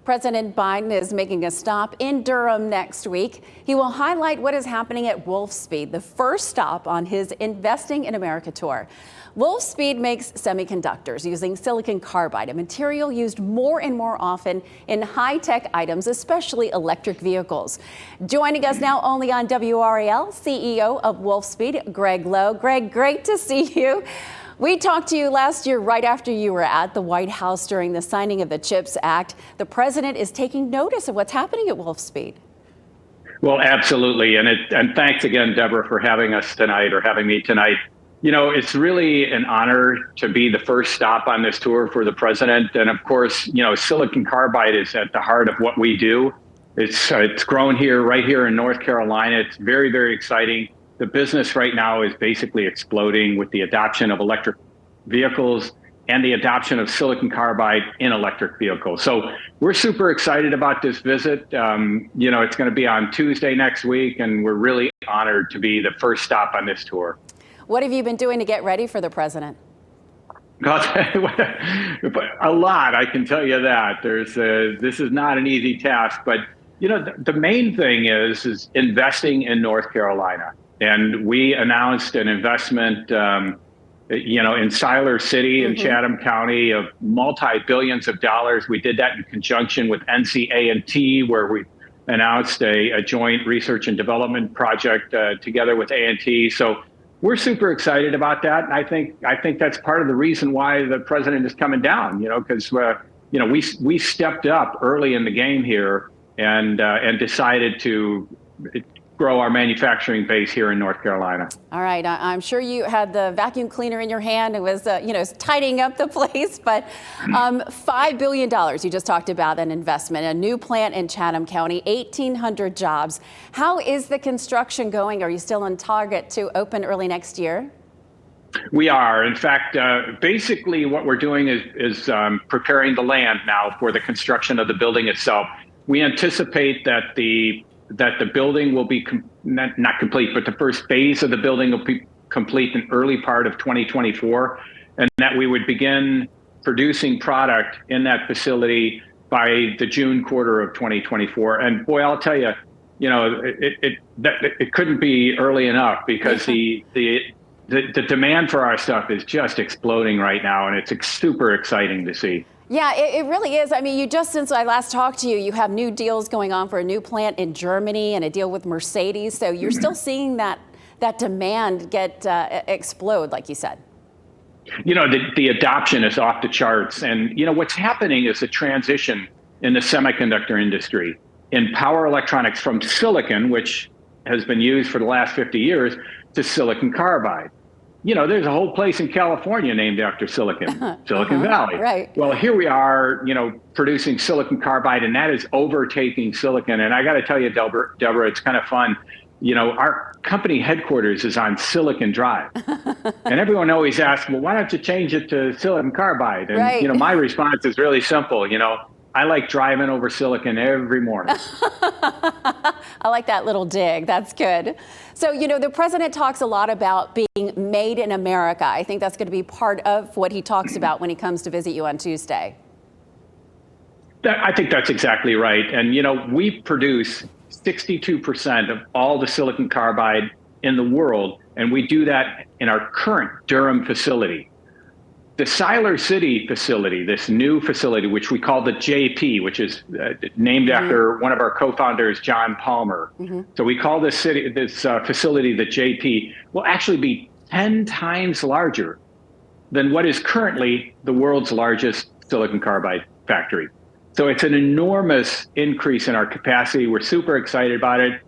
President Biden is making a stop in Durham next week. He will highlight what is happening at Wolfspeed, the first stop on his Investing in America tour. Wolfspeed makes semiconductors using silicon carbide, a material used more and more often in high-tech items, especially electric vehicles. Joining us now only on WRAL, CEO of Wolfspeed, Greg Lowe. Greg, great to see you. We talked to you last year right after you were at the White House during the signing of the CHIPS Act. The president is taking notice of what's happening at Wolfspeed. Well, absolutely. And thanks again, Debra, for having us tonight, or having me tonight. You know, it's really an honor to be the first stop on this tour for the president. And of course, you know, silicon carbide is at the heart of what we do. It's grown right here in North Carolina. It's very, very exciting. The business right now is basically exploding with the adoption of electric vehicles and the adoption of silicon carbide in electric vehicles. So we're super excited about this visit. You know, it's going to be on Tuesday next week, and we're really honored to be the first stop on this tour. What have you been doing to get ready for the president? A lot, I can tell you that. This is not an easy task, but you know, the main thing is investing in North Carolina. And we announced an investment, you know, in Siler City in Chatham County of multi-billions of dollars. We did that in conjunction with NC-A&T, where we announced a joint research and development project together with A&T. So we're super excited about that. And I think that's part of the reason why the president is coming down, you know, because, you know, we stepped up early in the game here and decided to grow our manufacturing base here in North Carolina. All right. I'm sure you had the vacuum cleaner in your hand. It was, you know, tidying up the place. But $5 billion, you just talked about an investment, a new plant in Chatham County, 1,800 jobs. How is the construction going? Are you still on target to open early next year? We are. In fact, basically what we're doing is preparing the land now for the construction of the building itself. We anticipate that the building will be not complete, but the first phase of the building will be complete in early part of 2024, and that we would begin producing product in that facility by the June quarter of 2024. And boy, I'll tell you, you know, it couldn't be early enough, because the demand for our stuff is just exploding right now, and it's super exciting to see. Yeah, it really is. I mean, since I last talked to you, you have new deals going on for a new plant in Germany and a deal with Mercedes. So you're still seeing that demand explode, like you said. You know, the adoption is off the charts. And, you know, what's happening is a transition in the semiconductor industry in power electronics from silicon, which has been used for the last 50 years, to silicon carbide. You know, there's a whole place in California named after Silicon Valley. Right. Well, here we are, you know, producing silicon carbide, and that is overtaking silicon. And I got to tell you, Debra, it's kind of fun. You know, our company headquarters is on Silicon Drive. And everyone always asks, well, why don't you change it to silicon carbide? And, you know, my response is really simple. You know, I like driving over silicon every morning. I like that little dig. That's good. So, you know, the president talks a lot about being made in America. I think that's going to be part of what he talks about when he comes to visit you on Tuesday. I think that's exactly right. And, you know, we produce 62% of all the silicon carbide in the world, and we do that in our current Durham facility. The Siler City facility, this new facility, which we call the JP, which is named after one of our co-founders, John Palmer. So we call this facility the JP, will actually be 10 times larger than what is currently the world's largest silicon carbide factory. So it's an enormous increase in our capacity. We're super excited about it.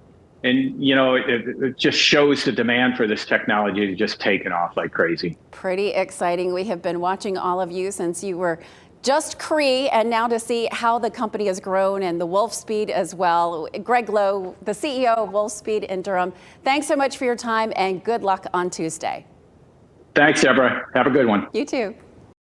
And, you know, it just shows the demand for this technology to just taken off like crazy. Pretty exciting. We have been watching all of you since you were just Cree, and now to see how the company has grown, and the Wolfspeed as well. Greg Lowe, the CEO of Wolfspeed in Durham, thanks so much for your time, and good luck on Tuesday. Thanks, Debra. Have a good one. You too.